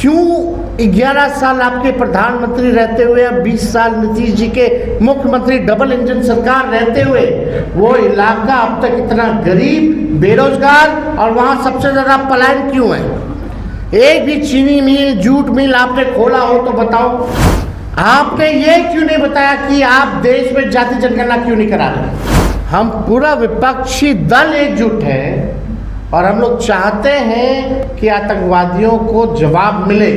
क्यों 11 साल आपके प्रधानमंत्री रहते हुए, अब 20 साल नीतीश जी के मुख्यमंत्री, डबल इंजन सरकार रहते हुए वो इलाका अब तक इतना गरीब, बेरोजगार और वहाँ सबसे ज़्यादा पलायन क्यों है? एक भी चीनी मिल, जूट मिल आपने खोला हो तो बताओ। आपने ये क्यों नहीं बताया कि आप देश में जाति जनगणना क्यों नहीं करा रहे? हम पूरा विपक्षी दल एकजुट है और हम लोग चाहते हैं कि आतंकवादियों को जवाब मिले।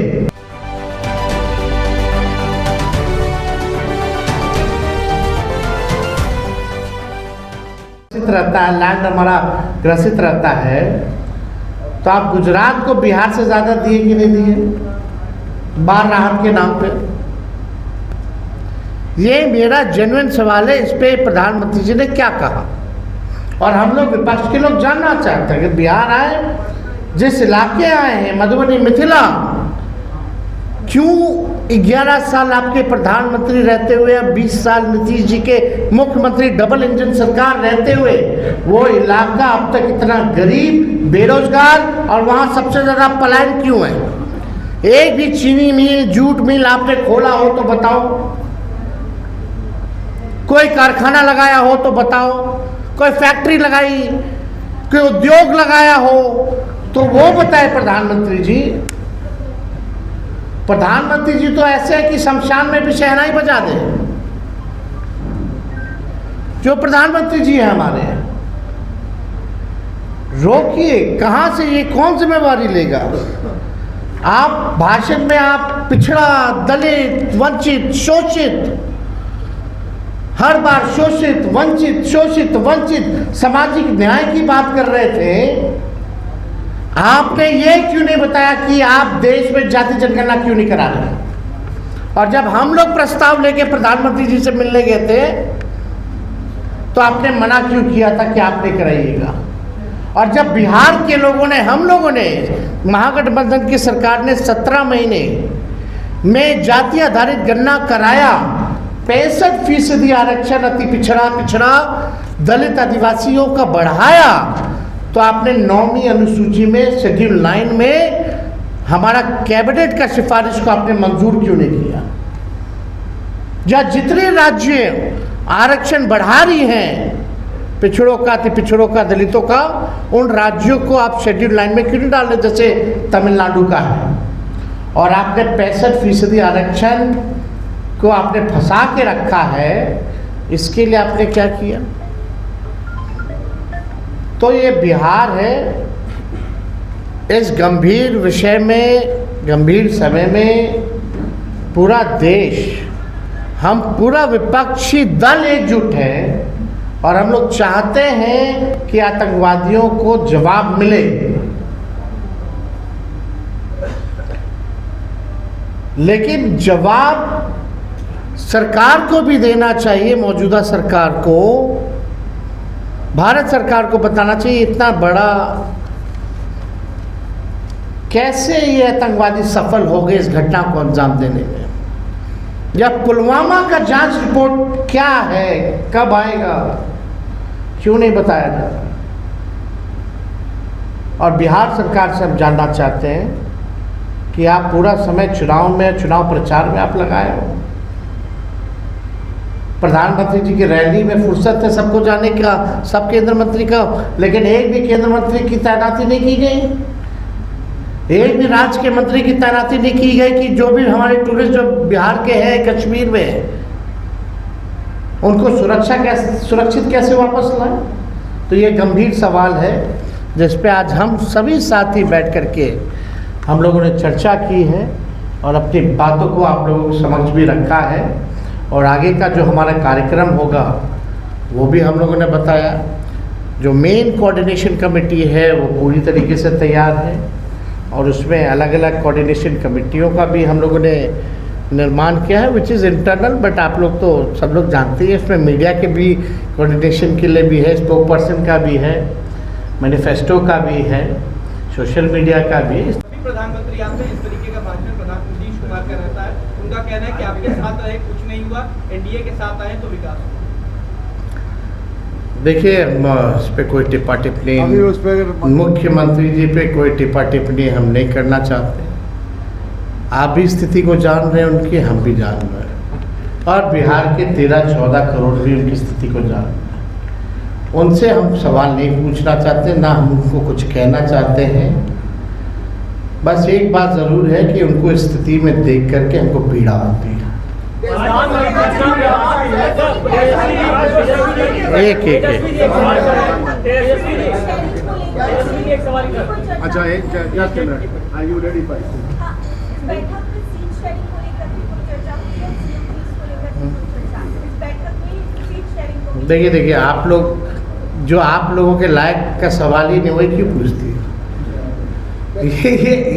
रहता है, लैंड हमारा ग्रसित रहता है, तो आप गुजरात को बिहार से ज़्यादा दिए कि नहीं दिए बाढ़ राहत के नाम पे? ये मेरा जेन्युइन सवाल है। इस पे प्रधानमंत्री जी ने क्या कहा? और हम लोग विपक्ष के लोग जानना चाहते हैं कि बिहार आए, जिस इलाके आए हैं, मधुबनी, मिथिला, क्यों 11 साल आपके प्रधानमंत्री रहते हुए, अब 20 साल नीतीश जी के मुख्यमंत्री, डबल इंजन सरकार रहते हुए वो इलाका अब तक इतना गरीब, बेरोजगार और वहाँ सबसे ज़्यादा पलायन क्यों है? एक भी चीनी मिल, जूट मिल आपने खोला हो तो बताओ। कोई कारखाना लगाया हो तो बताओ। कोई फैक्ट्री लगाई, कोई उद्योग लगाया हो तो वो बताए प्रधानमंत्री जी। प्रधानमंत्री जी तो ऐसे है कि शमशान में भी शहनाई बजा दे। जो प्रधानमंत्री जी है हमारे, रोकिए। कहां से ये कौन जिम्मेवारी लेगा? आप भाषण में आप पिछड़ा, दलित, वंचित, शोषित, हर बार शोषित, वंचित सामाजिक न्याय की बात कर रहे थे। आपने ये क्यों नहीं बताया कि आप देश में जाति जनगणना क्यों नहीं करा रहे? और जब हम लोग प्रस्ताव लेके प्रधानमंत्री जी से मिलने गए थे तो आपने मना क्यों किया था कि आप नहीं कराइएगा? और जब बिहार के लोगों ने, हम लोगों ने, महागठबंधन की सरकार ने 17 महीने में जाति आधारित गणना कराया, 65% आरक्षण अति पिछड़ा दलित आदिवासियों का बढ़ाया, तो आपने 9वीं अनुसूची में शेड्यूल 9 में हमारा कैबिनेट का सिफारिश को आपने मंजूर क्यों नहीं किया? जहाँ जितने राज्य आरक्षण बढ़ा रही हैं, पिछड़ों का, अति पिछड़ों का, दलितों का, उन राज्यों को आप शेड्यूल 9 में क्यों नहीं डाल रहे? जैसे तमिलनाडु का है। और आपने 65% आरक्षण को आपने फंसा के रखा है। इसके लिए आपने क्या किया? तो ये बिहार है, इस गंभीर विषय में, गंभीर समय में पूरा देश, हम पूरा विपक्षी दल एकजुट है और हम लोग चाहते हैं कि आतंकवादियों को जवाब मिले। लेकिन जवाब सरकार को भी देना चाहिए, मौजूदा सरकार को, भारत सरकार को बताना चाहिए इतना बड़ा कैसे ये आतंकवादी सफल हो गए इस घटना को अंजाम देने में। या पुलवामा का जांच रिपोर्ट क्या है, कब आएगा, क्यों नहीं बताया जा रहा? और बिहार सरकार से हम जानना चाहते हैं कि आप पूरा समय चुनाव में, चुनाव प्रचार में आप लगाए हो। प्रधानमंत्री जी की रैली में फुर्सत है सबको जाने का, सब केंद्र मंत्री का, लेकिन एक भी केंद्र मंत्री की तैनाती नहीं की गई। एक भी राज्य के मंत्री की तैनाती नहीं की गई कि जो भी हमारे टूरिस्ट जो बिहार के हैं, कश्मीर में, उनको सुरक्षित कैसे वापस लाएं? तो ये गंभीर सवाल है जिस पे आज हम सभी साथी बैठ करके हम लोगों ने चर्चा की है और अपनी बातों को आप लोगों के समक्ष भी रखा है। और आगे का जो हमारा कार्यक्रम होगा वो भी हम लोगों ने बताया। जो मेन कोऑर्डिनेशन कमेटी है वो पूरी तरीके से तैयार है और उसमें अलग अलग कोऑर्डिनेशन कमेटियों का भी हम लोगों ने निर्माण किया है, विच इज़ इंटरनल, बट आप लोग तो सब लोग जानते हैं। इसमें मीडिया के भी कोऑर्डिनेशन के लिए भी है, स्पोक पर्सन का भी है, मैनिफेस्टो का भी है, सोशल मीडिया का भी। प्रधानमंत्री आपने इस तरीके का भाषण प्रधानमंत्री नीतीश कुमार का रहता है, उनका कहना है कि आपके साथ रहे कुछ नहीं हुआ, एनडीए के साथ आए तो विकास हुआ। देखिए, इस पर कोई टिप्पा टिप्पणी, मुख्यमंत्री जी पे कोई टिप्पा टिप्पणी हम नहीं करना चाहते। आप भी स्थिति को जान रहे हैं उनकी, हम भी जान रहे हैं, और बिहार के 13-14 करोड़ भी उनकी स्थिति को जान रहे हैं। उनसे हम सवाल नहीं पूछना चाहते, ना हम उनको कुछ कहना चाहते हैं। बस एक बात ज़रूर है कि उनको इस स्थिति में देख करके हमको पीड़ा होती है। एक अच्छा, एक just minute, are you ready for देखिए आप लोग, जो आप लोगों के लायक का सवाल ही नहीं, वही क्यों पूछती है?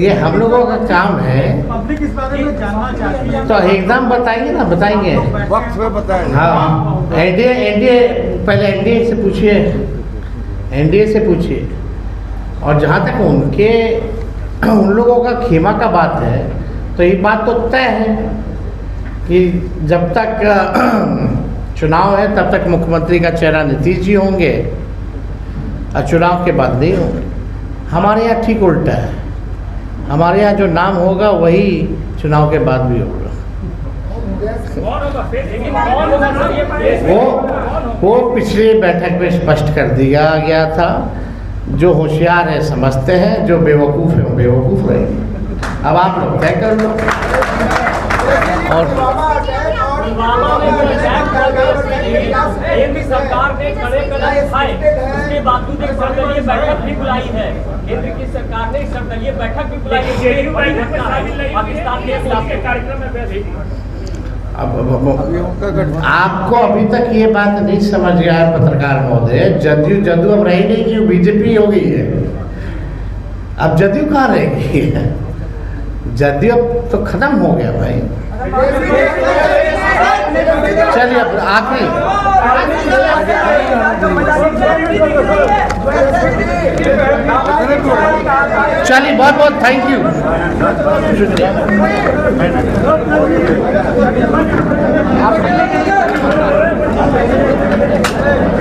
ये हम लोगों का काम है। पब्लिक इस बारे में जानना चाहती है तो एकदम बताइए ना, बताएंगे वक्त में बताएं। हाँ, एनडीए पहले एनडीए से पूछिए, एनडीए से पूछिए। और जहाँ तक उन लोगों का खेमा का बात है, तो ये बात तो तय है कि जब तक चुनाव है तब तक मुख्यमंत्री का चेहरा नीतीश जी होंगे, और चुनाव के बाद नहीं होंगे। हमारे यहाँ ठीक उल्टा है, हमारे यहाँ जो नाम होगा वही चुनाव के बाद भी होगा। वो पिछली बैठक में स्पष्ट कर दिया गया था। जो होशियार है समझते हैं, जो बेवकूफ़ है वो बेवकूफ़ रहेंगे। अब आप लोग तय कर लो। और केंद्र सरकार ने कड़े कदम उठाए, उसके बावजूद एक सर्वदलीय बैठक भी बुलाई है। केंद्र की सरकार ने सर्वदलीय बैठक भी बुलाई है पाकिस्तान के कार्यक्रम में। अब आपको अभी तक ये बात नहीं समझ गया है पत्रकार महोदय, जदयू अब रही नहीं, क्यों बीजेपी हो गई है। अब जदयू कहाँ रहेगी? जदयू तो खत्म हो गया भाई। चलिए अब आखिरी, चलिए बहुत बहुत थैंक यू, शुक्रिया।